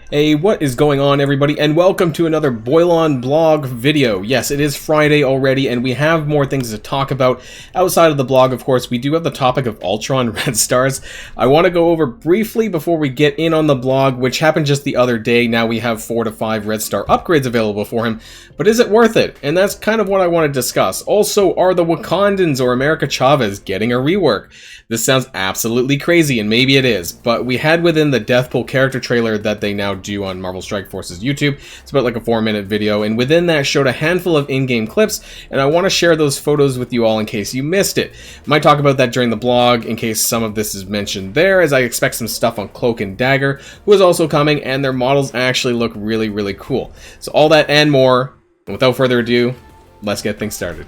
Hey, what is going on, everybody, and welcome to another Boilon blog video. Yes, it is Friday already, and we have more things to talk about outside of the blog. Of course, we do have the topic of Ultron Red Stars. I want to go over briefly before we get in on the blog, which happened just the other day. Now we have 4 to 5 Red Star upgrades available for him, but is it worth it? And that's kind of what I want to discuss. Also, are the Wakandans or America Chavez getting a rework? This sounds absolutely crazy, and maybe it is, but we had within the Deathpool character trailer that they now do on Marvel Strike Force's YouTube. It's about like a 4-minute video, and within that showed a handful of in-game clips, and I want to share those photos with you all in case you missed it. Might talk about that during the blog in case some of this is mentioned there, as I expect some stuff on Cloak and Dagger, who is also coming, and their models actually look really, really cool. So all that and more, and without further ado, let's get things started.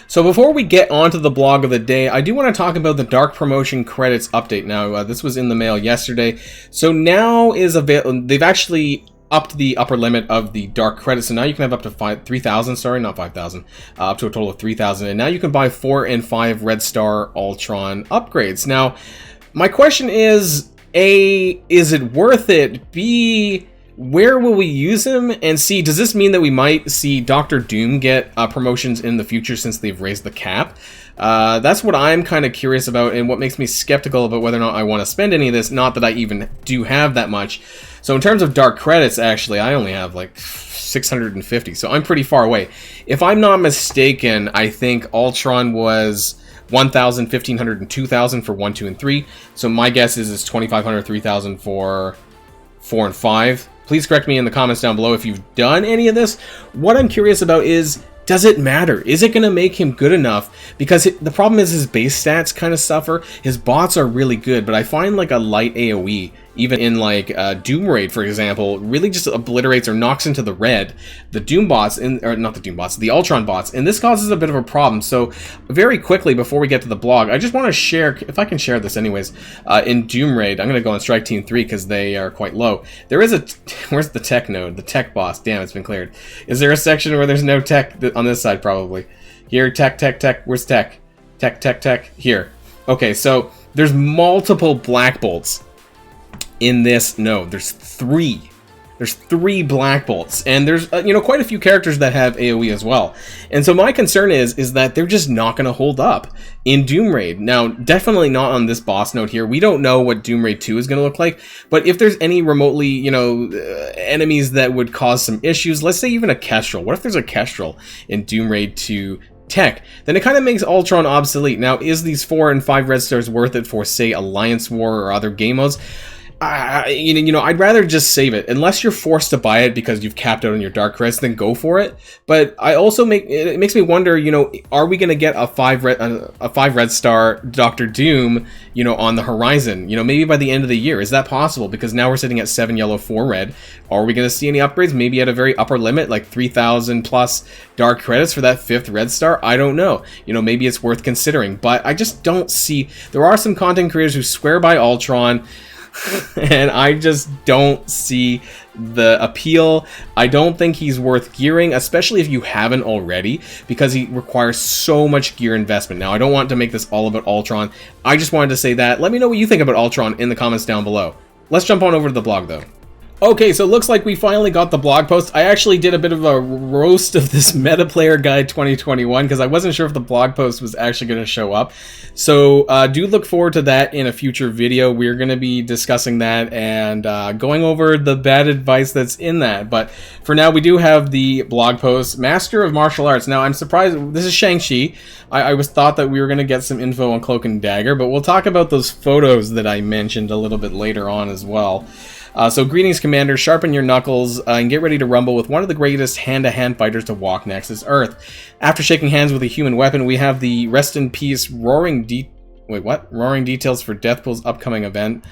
So before we get onto the blog of the day, I do want to talk about the Dark Promotion Credits update. Now, this was in the mail yesterday. So now they've actually upped the upper limit of the Dark Credits, so now you can have up to 3,000, sorry, not 5,000, up to a total of 3,000, and now you can buy 4 and 5 Red Star Ultron upgrades. Now, my question is, A, is it worth it? B, where will we use him? And C, does this mean that we might see Dr. Doom get promotions in the future since they've raised the cap? That's what I'm kind of curious about, and what makes me skeptical about whether or not I want to spend any of this, not that I even do have that much. So in terms of Dark Credits, actually, I only have like 650, so I'm pretty far away. If I'm not mistaken, I think Ultron was 1,000, 1,500, and 2,000 for 1, 2, and 3. So my guess is it's 2,500, 3,000 for 4 and 5. Please correct me in the comments down below if you've done any of this. What I'm curious about is, does it matter? Is it going to make him good enough? Because the problem is his base stats kind of suffer. His bots are really good, but I find like a light AoE, even in like Doom Raid, for example, really just obliterates or knocks into the red the Doom bots, or not the Doom bots, the Ultron bots, and this causes a bit of a problem. So very quickly before we get to the blog, I just want to share, if I can share this anyways, in Doom Raid, I'm going to go on Strike Team 3 because they are quite low. There is where's the tech node? The tech boss, damn, it's been cleared. Is there a section where there's no tech on this side? Probably. Here, tech, where's tech? Tech, here. Okay, so there's multiple black bolts in this node. There's 3 black bolts, and there's quite a few characters that have AoE as well. And so my concern is that they're just not going to hold up in Doom Raid. Now, definitely not on this boss node here. We don't know what Doom Raid 2 is going to look like, but if there's any remotely, enemies that would cause some issues, let's say even a Kestrel. What if there's a Kestrel in Doom Raid 2 tech? Then it kind of makes Ultron obsolete. Now, is these 4 and 5 Red Stars worth it for, say, Alliance War or other game modes? I'd rather just save it. Unless you're forced to buy it because you've capped out on your Dark Credits, then go for it. But it makes me wonder, are we going to get a 5 Red Star Dr. Doom, on the horizon? Maybe by the end of the year. Is that possible? Because now we're sitting at 7 yellow, 4 red. Are we going to see any upgrades? Maybe at a very upper limit, like 3,000 plus Dark Credits for that 5th Red Star? I don't know. Maybe it's worth considering. But I just don't see... There are some content creators who swear by Ultron, and I just don't see the appeal. I don't think he's worth gearing, especially if you haven't already, because he requires so much gear investment. Now, I don't want to make this all about Ultron. I just wanted to say that. Let me know what you think about Ultron in the comments down below. Let's jump on over to the blog, though. Okay, so it looks like we finally got the blog post. I actually did a bit of a roast of this Meta Player Guide 2021 because I wasn't sure if the blog post was actually going to show up. So do look forward to that in a future video. We're going to be discussing that and going over the bad advice that's in that. But for now, we do have the blog post, Master of Martial Arts. Now, I'm surprised. This is Shang Chi. I was thought that we were going to get some info on Cloak and Dagger, but we'll talk about those photos that I mentioned a little bit later on as well. So greetings, Commander. Sharpen your knuckles and get ready to rumble with one of the greatest hand-to-hand fighters to walk next is Earth. After shaking hands with a human weapon, we have the rest in peace roaring details for Deathpool's upcoming event.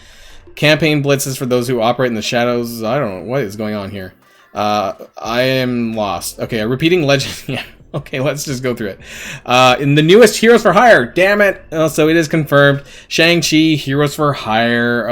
Campaign blitzes for those who operate in the shadows. I don't know what is going on here. I am lost. Okay, a repeating legend. Yeah. Okay, let's just go through it. In the newest Heroes for Hire. Damn it. So it is confirmed. Shang Chi Heroes for Hire.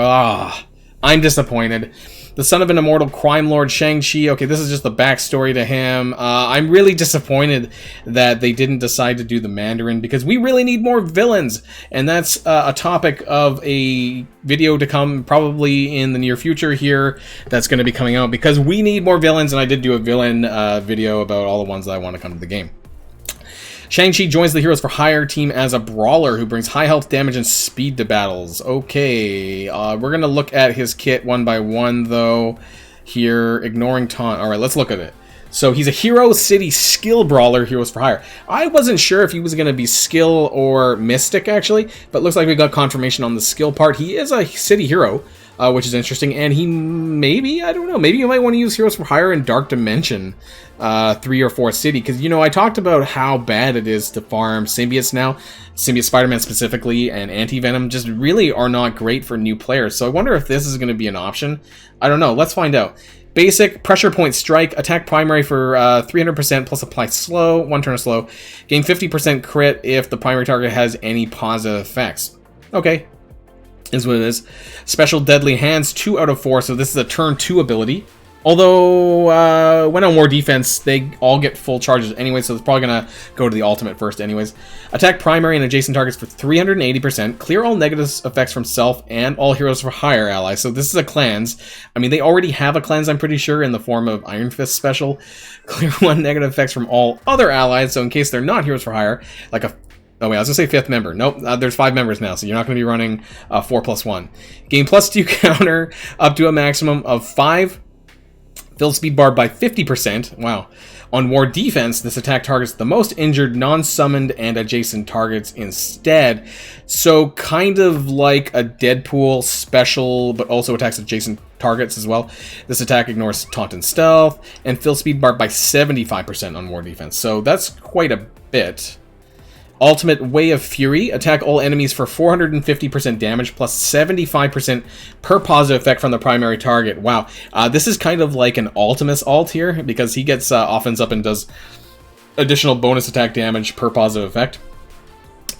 I'm disappointed. The son of an immortal crime lord, Shang Chi. Okay, this is just the backstory to him. I'm really disappointed that they didn't decide to do the Mandarin, because we really need more villains. And that's a topic of a video to come probably in the near future here that's going to be coming out, because we need more villains, and I did do a villain video about all the ones that I want to come to the game. Shang-Chi joins the Heroes for Hire team as a brawler who brings high health, damage, and speed to battles. Okay, we're going to look at his kit one by one, though, here, ignoring taunt. Alright, let's look at it. So he's a Hero City skill brawler, Heroes for Hire. I wasn't sure if he was going to be skill or mystic, actually, but looks like we got confirmation on the skill part. He is a city hero, which is interesting, and he maybe, I don't know, maybe you might want to use Heroes for Hire in Dark Dimension 3 or 4 city, because, you know, I talked about how bad it is to farm symbiotes now. Symbiote Spider-Man specifically and Anti-Venom just really are not great for new players, so I wonder if this is going to be an option. I don't know, let's find out. Basic, pressure point strike, attack primary for 300% plus apply slow, 1 turn of slow. Gain 50% crit if the primary target has any positive effects. Okay, is what it is. Special deadly hands, 2 out of 4, so this is a turn 2 ability. Although, when on war defense, they all get full charges anyway, so it's probably going to go to the ultimate first anyways. Attack primary and adjacent targets for 380%. Clear all negative effects from self and all Heroes for Hire allies. So this is a cleanse. I mean, they already have a cleanse, I'm pretty sure, in the form of Iron Fist special. Clear 1 negative effects from all other allies, so in case they're not Heroes for Hire, like a... Oh wait, I was going to say 5th member. Nope, there's 5 members now, so you're not going to be running 4+1. Gain +2 counter up to a maximum of 5. Fill speed bar by 50%. Wow. On war defense, this attack targets the most injured, non-summoned, and adjacent targets instead. So kind of like a Deadpool special, but also attacks adjacent targets as well. This attack ignores taunt and stealth, and fill speed bar by 75% on war defense. So that's quite a bit. Ultimate Way of Fury. Attack all enemies for 450% damage plus 75% per positive effect from the primary target. Wow. This is kind of like an Ultimus ult here, because he gets offense up and does additional bonus attack damage per positive effect.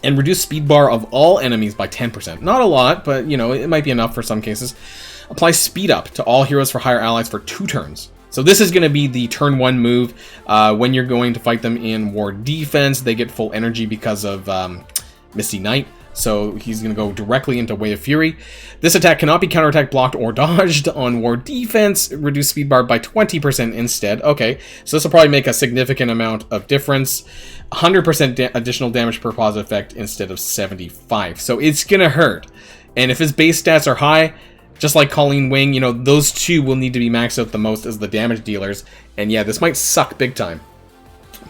And reduce speed bar of all enemies by 10%. Not a lot, but, you know, it might be enough for some cases. Apply speed up to all Heroes for Hire allies for 2 turns. So this is going to be the turn 1 move when you're going to fight them in war defense. They get full energy because of Misty Knight, so he's going to go directly into Way of Fury. This attack cannot be counterattacked, blocked, or dodged on war defense. Reduce speed bar by 20% instead. Okay, so this will probably make a significant amount of difference. 100% additional damage per positive effect instead of 75. So it's going to hurt. And if his base stats are high, just like Colleen Wing, you know, those 2 will need to be maxed out the most as the damage dealers. And yeah, this might suck big time.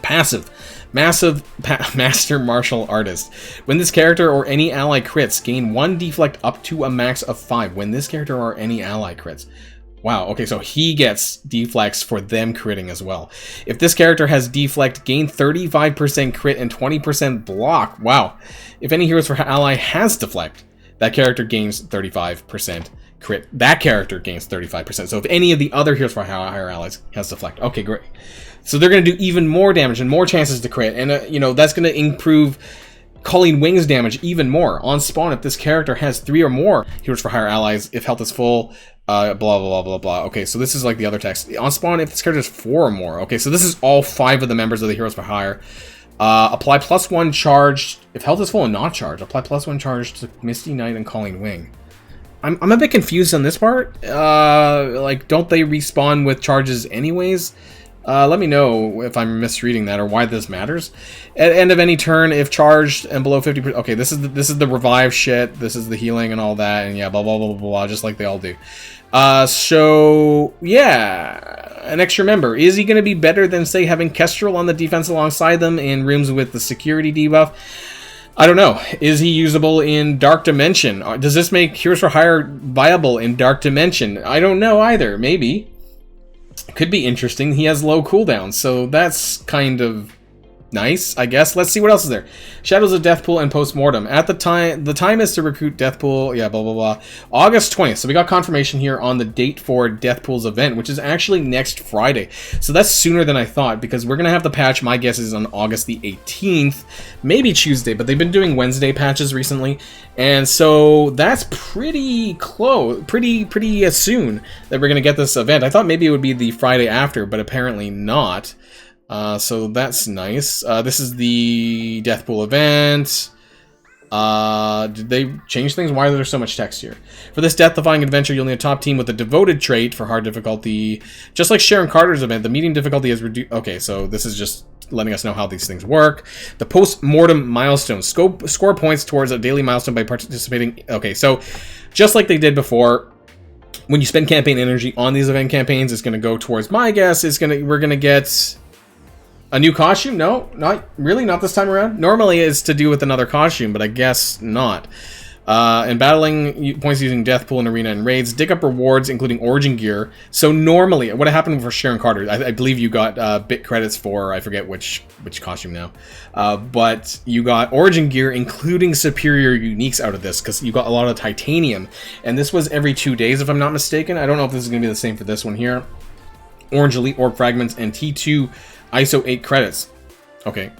Passive. Master Martial Artist. When this character or any ally crits, gain 1 deflect up to a max of 5. When this character or any ally crits. Wow, okay, so he gets deflects for them critting as well. If this character has deflect, gain 35% crit and 20% block. Wow. If any Heroes for ally has deflect, that character gains 35% crit. That character gains 35%. So if any of the other Heroes for Hire allies has deflect. Okay, great. So they're going to do even more damage and more chances to crit. And, you know, that's going to improve Colleen Wing's damage even more. On spawn, if this character has 3 or more Heroes for Hire allies, if health is full, blah, blah, blah, blah. Okay, so this is like the other text. On spawn, if this character has 4 or more. Okay, so this is all 5 of the members of the Heroes for Hire. Apply +1 charge. If health is full and not charged, apply +1 charge to Misty Knight and Colleen Wing. I'm a bit confused on this part. Like, don't they respawn with charges anyways? Let me know if I'm misreading that or why this matters. At end of any turn, if charged and below 50%. Okay, this is the revive shit. This is the healing and all that, and yeah, blah blah blah blah blah, just like they all do. So yeah, an extra member. Is he going to be better than, say, having Kestrel on the defense alongside them in rooms with the security debuff? I don't know. Is he usable in Dark Dimension? Does this make Heroes for Hire viable in Dark Dimension? I don't know either. Maybe. Could be interesting. He has low cooldown, so that's kind of Nice, I guess. Let's see what else is there. Shadows of Deathpool and Postmortem. At the time is to recruit Deathpool. Yeah, blah, blah, blah. August 20th. So we got confirmation here on the date for Deathpool's event, which is actually next Friday. So that's sooner than I thought, because we're going to have the patch, my guess is on August the 18th. Maybe Tuesday, but they've been doing Wednesday patches recently. And so that's pretty close, pretty soon that we're going to get this event. I thought maybe it would be the Friday after, but apparently not. So that's nice. This is the Deathpool event. Did they change things? Why is there so much text here? For this death-defying adventure, you'll need a top team with a devoted trait for hard difficulty. Just like Sharon Carter's event, the medium difficulty is reduced. Okay, so this is just letting us know how these things work. The post-mortem milestone. Score points towards a daily milestone by participating. Okay, so just like they did before, when you spend campaign energy on these event campaigns, it's going to go towards, my guess is we're going to get a new costume? No, not really, not this time around. Normally it's to do with another costume, but I guess not. And battling points using Deathpool in arena and raids. Dig up rewards, including origin gear. So normally, what happened for Sharon Carter, I believe you got bit credits for, I forget which costume now. But you got origin gear, including superior uniques out of this, because you got a lot of titanium. And this was every 2 days, if I'm not mistaken. I don't know if this is going to be the same for this one here. Orange Elite Orb Fragments and T2 ISO 8 credits. Okay.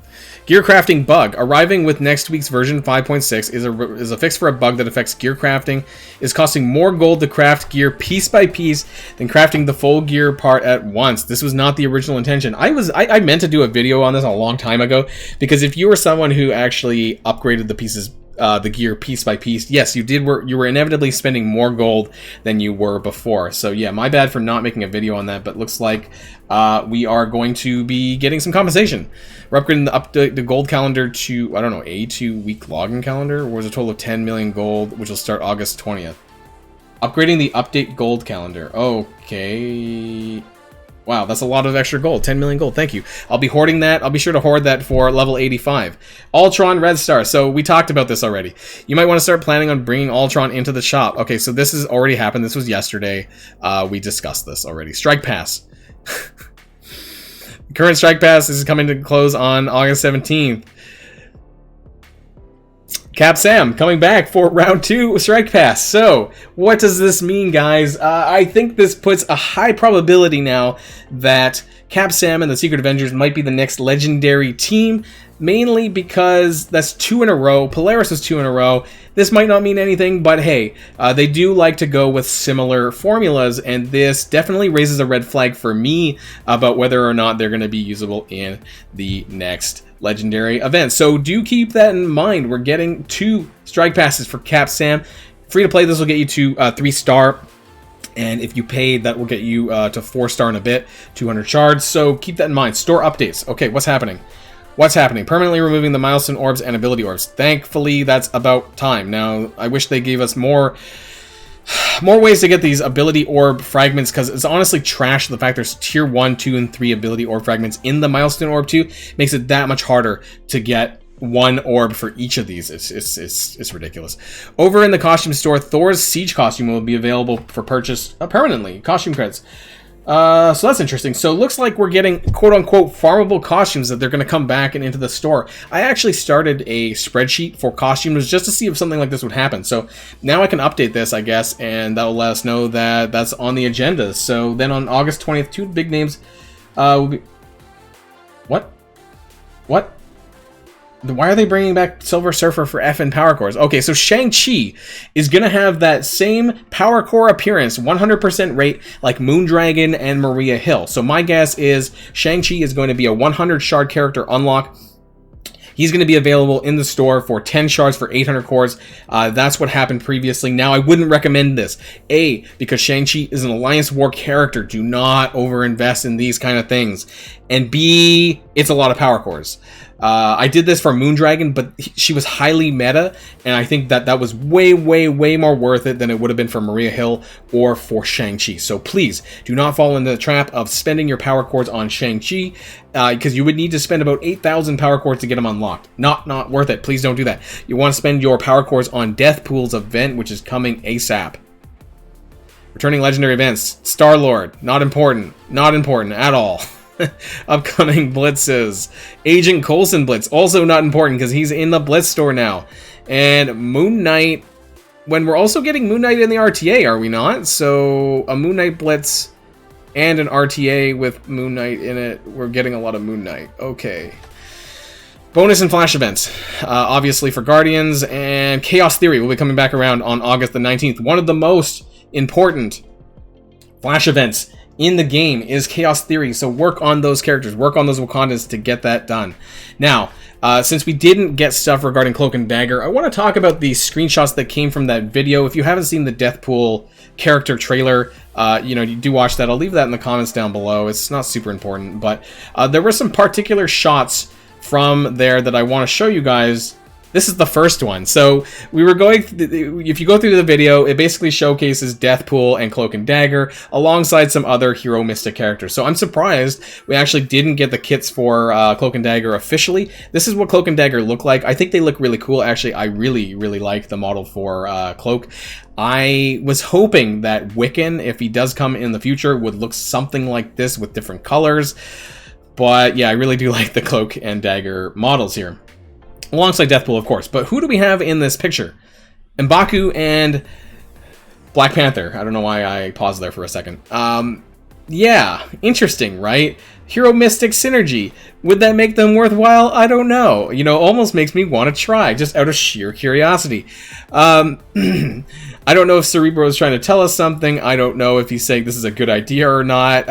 Gear crafting bug. Arriving with next week's version 5.6 is a fix for a bug that affects gear crafting. Is costing more gold to craft gear piece by piece than crafting the full gear part at once. This was not the original intention. I meant to do a video on this a long time ago, because if you were someone who actually upgraded the pieces, the gear piece by piece, yes, you were inevitably spending more gold than you were before. So yeah, my bad for not making a video on that, but looks like we are going to be getting some compensation. We're upgrading the gold calendar to, I don't know, a 2-week login calendar, or was a total of 10 million gold, which will start August 20th. Upgrading the update gold calendar. Okay. Wow, that's a lot of extra gold. 10 million gold. Thank you. I'll be hoarding that. I'll be sure to hoard that for level 85. Ultron Red Star. So we talked about this already. You might want to start planning on bringing Ultron into the shop. Okay, so this has already happened. This was yesterday. We discussed this already. Strike Pass. The current Strike Pass is coming to close on August 17th. Cap Sam coming back for round 2 Strike Pass. So, what does this mean, guys? I think this puts a high probability now that Cap Sam and the Secret Avengers might be the next legendary team, mainly because that's 2 in a row. Polaris was 2 in a row. This might not mean anything, but hey, they do like to go with similar formulas, and this definitely raises a red flag for me about whether or not they're going to be usable in the next legendary event. So do keep that in mind. We're getting 2 strike passes for Cap Sam. Free to play, this will get you to 3-star. And if you pay, that will get you to 4-star in a bit, 200 shards. So keep that in mind. Store updates. Okay, what's happening? What's happening? Permanently removing the milestone orbs and ability orbs. Thankfully, that's about time. Now, I wish they gave us more ways to get these ability orb fragments, because it's honestly trash. The fact there's tier 1, 2, and 3 ability orb fragments in the milestone orb 2 makes it that much harder to get 1 orb for each of these. It's ridiculous. Over in the costume store, Thor's Siege costume will be available for purchase permanently. Costume credits. So that's interesting. So it looks like we're getting quote-unquote farmable costumes that they're going to come back and into the store. I actually started a spreadsheet for costumes just to see if something like this would happen. So now I can update this, I guess, and that will let us know that that's on the agenda. So then on August 20th, 2 big names will be... What? Why are they bringing back Silver Surfer for FN Power Cores? Okay, so Shang Chi is going to have that same Power Core appearance, 100% rate, like Moondragon and Maria Hill. So my guess is Shang Chi is going to be a 100 shard character unlock. He's going to be available in the store for 10 shards for 800 cores. That's what happened previously. Now, I wouldn't recommend this. A, because Shang-Chi is an Alliance War character. Do not overinvest in these kind of things. And B, it's a lot of power cores. I did this for Moondragon, but she was highly meta, and I think that was way, way, way more worth it than it would have been for Maria Hill or for Shang-Chi. So please, do not fall into the trap of spending your power cores on Shang-Chi, because you would need to spend about 8,000 power cores to get them unlocked. Not worth it. Please don't do that. You want to spend your power cores on Deathpool's event, which is coming ASAP. Returning legendary events. Star-Lord. Not important. Not important at all. Upcoming blitzes. Agent Coulson blitz, also not important because he's in the blitz store now. And Moon Knight, when we're also getting Moon Knight in the RTA, are we not? So a Moon Knight blitz and an RTA with Moon Knight in it. We're getting a lot of Moon Knight. Okay. Bonus and flash events, obviously for Guardians, and Chaos Theory will be coming back around on August the 19th. One of the most important flash events in the game is Chaos Theory, so work on those characters, work on those Wakandans to get that done. Now, since we didn't get stuff regarding Cloak and Dagger, I want to talk about the screenshots that came from that video. If you haven't seen the Deathpool character trailer, you do watch that. I'll leave that in the comments down below. It's not super important, but there were some particular shots from there that I want to show you guys. This is the first one. So we were going, if you go through the video, it basically showcases Deathpool and Cloak and Dagger alongside some other Hero Mystic characters. So I'm surprised we actually didn't get the kits for Cloak and Dagger officially. This is what Cloak and Dagger look like. I think they look really cool. Actually, I really like the model for Cloak. I was hoping that Wiccan, if he does come in the future, would look something like this with different colors. But yeah, I really do like the Cloak and Dagger models here. Alongside Deathpool, of course. But who do we have in this picture? M'Baku and Black Panther. I don't know why I paused there for a second. Yeah, interesting, right? Hero Mystic synergy. Would that make them worthwhile? I don't know. Almost makes me want to try, just out of sheer curiosity. I don't know if Cerebro is trying to tell us something. I don't know if he's saying this is a good idea or not.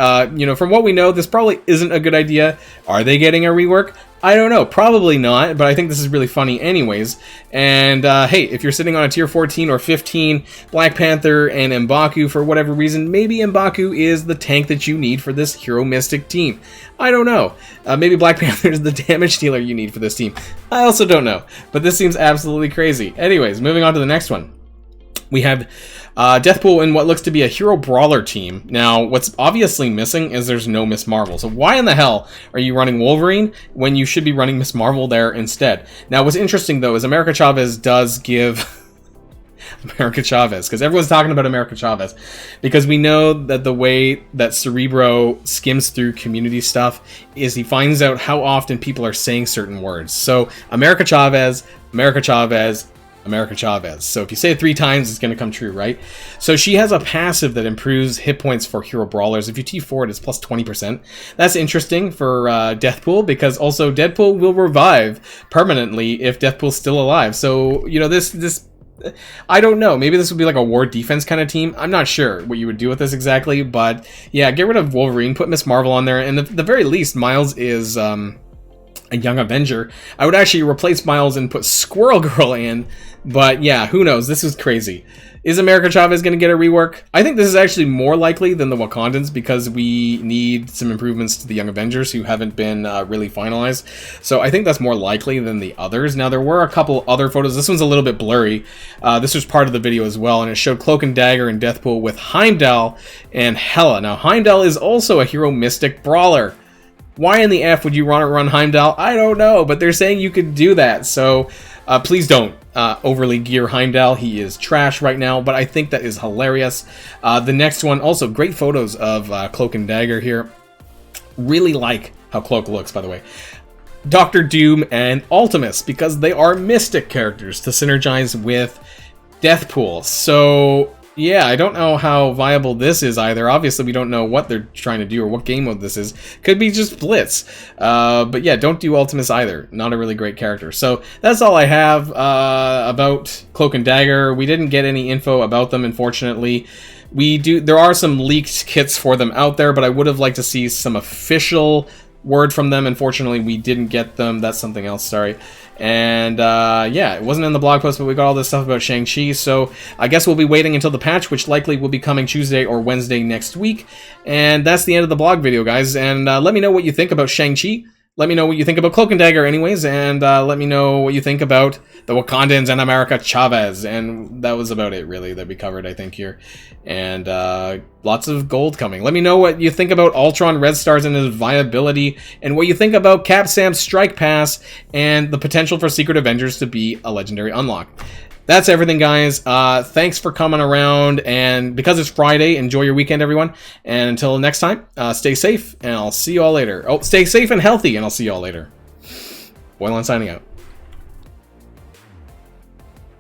From what we know, this probably isn't a good idea. Are they getting a rework? I don't know, probably not, but I think this is really funny anyways. And hey, if you're sitting on a tier 14 or 15 Black Panther and M'Baku for whatever reason, maybe M'Baku is the tank that you need for this Hero Mystic team. I don't know. Maybe Black Panther is the damage dealer you need for this team. I also don't know, but this seems absolutely crazy. Anyways, moving on to the next one. We have Deathpool in what looks to be a Hero Brawler team. Now, what's obviously missing is there's no Miss Marvel. So why in the hell are you running Wolverine when you should be running Miss Marvel there instead? Now, what's interesting, though, is America Chavez does give... America Chavez, because everyone's talking about America Chavez, because we know that the way that Cerebro skims through community stuff is he finds out how often people are saying certain words. So, America Chavez, America Chavez, America Chavez. So if you say it 3 times, it's going to come true, right? So she has a passive that improves hit points for Hero Brawlers. If you T4 it, it's plus 20%. That's interesting for Deathpool, because also Deadpool will revive permanently if Deathpool's still alive. So, this I don't know. Maybe this would be like a war defense kind of team. I'm not sure what you would do with this exactly, but yeah, get rid of Wolverine, put Miss Marvel on there, and at the very least, Miles is a Young Avenger. I would actually replace Miles and put Squirrel Girl in, but yeah, who knows? This is crazy. Is America Chavez going to get a rework? I think this is actually more likely than the Wakandans, because we need some improvements to the Young Avengers who haven't been really finalized. So I think that's more likely than the others. Now, there were a couple other photos. This one's a little bit blurry. This was part of the video as well, and it showed Cloak and Dagger and Deathpool with Heimdall and Hela. Now, Heimdall is also a Hero Mystic Brawler. Why in the F would you want to run Heimdall? I don't know, but they're saying you could do that. So please don't overly gear Heimdall. He is trash right now, but I think that is hilarious. The next one, also great photos of Cloak and Dagger here. Really like how Cloak looks, by the way. Dr. Doom and Ultimus, because they are Mystic characters to synergize with Deathpool. So yeah, I don't know how viable this is either. Obviously, we don't know what they're trying to do or what game mode this is. Could be just Blitz. But yeah, don't do Ultimus either. Not a really great character. So that's all I have about Cloak and Dagger. We didn't get any info about them, unfortunately. There are some leaked kits for them out there, but I would have liked to see some official word from them. Unfortunately, we didn't get them. That's something else, sorry. And yeah, it wasn't in the blog post, but we got all this stuff about Shang-Chi, so I guess we'll be waiting until the patch, which likely will be coming Tuesday or Wednesday next week. And that's the end of the blog video, guys. And let me know what you think about Shang-Chi. Let me know what you think about Cloak and Dagger anyways, and let me know what you think about the Wakandans and America Chavez. And that was about it, really, that we covered, I think, here. And Lots of gold coming. Let me know what you think about Ultron Red Stars and his viability, and what you think about Cap Sam's Strike Pass and the potential for Secret Avengers to be a legendary unlock. That's everything, guys. Thanks for coming around, and because it's Friday, enjoy your weekend, everyone. And until next time, stay safe, and I'll see you all later. Oh, stay safe and healthy, and I'll see you all later. Boilon signing out.